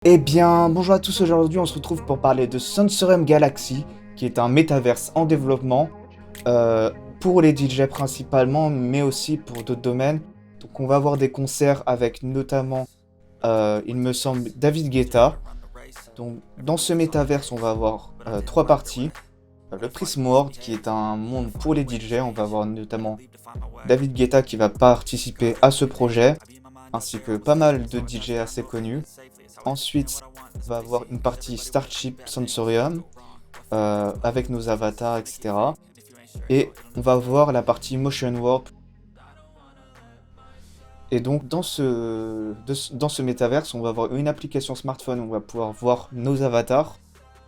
Eh bien, bonjour à tous, aujourd'hui on se retrouve pour parler de Sandstorm Galaxy, qui est un métaverse en développement euh, pour les DJ principalement, mais aussi pour d'autres domaines. Donc on va avoir des concerts avec notamment, il me semble, David Guetta. Donc dans ce métaverse, on va avoir trois parties. Le Prism World, qui est un monde pour les DJ, on va avoir notamment David Guetta qui va participer à ce projet, ainsi que pas mal de DJ assez connus. Ensuite, on va avoir une partie Starship Sensorium avec nos avatars, etc. Et on va voir la partie Motion Warp. Et donc, dans ce métaverse, on va avoir une application smartphone où on va pouvoir voir nos avatars.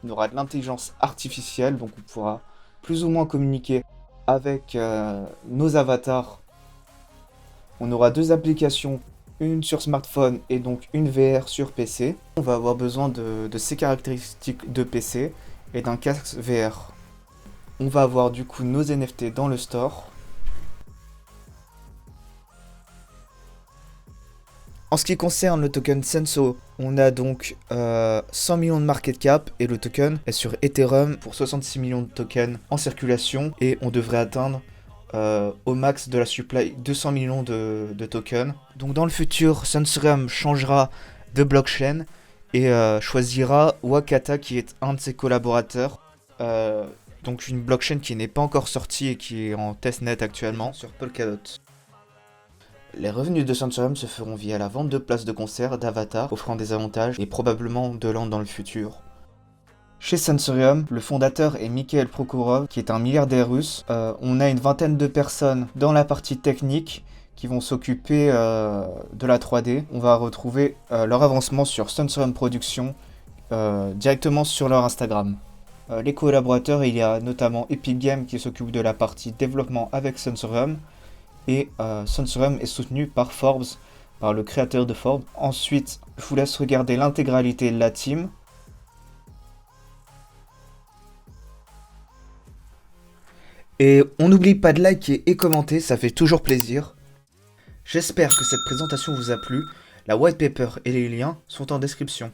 On aura de l'intelligence artificielle, donc on pourra plus ou moins communiquer avec nos avatars. On aura deux applications, une sur smartphone et donc une VR sur PC. On va avoir besoin de ces caractéristiques de PC et d'un casque VR. On va avoir du coup nos NFT dans le store. En ce qui concerne le token Senso, on a donc 100 millions de market cap et le token est sur Ethereum pour 66 millions de tokens en circulation et on devrait atteindre au max de la supply 200 millions de tokens. Donc dans le futur, Sensorium changera de blockchain et choisira Wakata qui est un de ses collaborateurs. Donc une blockchain qui n'est pas encore sortie et qui est en testnet actuellement sur Polkadot. Les revenus de Sensorium se feront via la vente de places de concert d'avatars offrant des avantages et probablement de land dans le futur. Chez Sensorium, le fondateur est Mikhail Prokhorov, qui est un milliardaire russe. On a une vingtaine de personnes dans la partie technique qui vont s'occuper de la 3D. On va retrouver leur avancement sur Sensorium Production directement sur leur Instagram. Les collaborateurs, il y a notamment Epic Games qui s'occupe de la partie développement avec Sensorium. Et Sensorium est soutenu par Forbes, par le créateur de Forbes. Ensuite, je vous laisse regarder l'intégralité de la team. Et on n'oublie pas de liker et commenter, ça fait toujours plaisir. J'espère que cette présentation vous a plu. La white paper et les liens sont en description.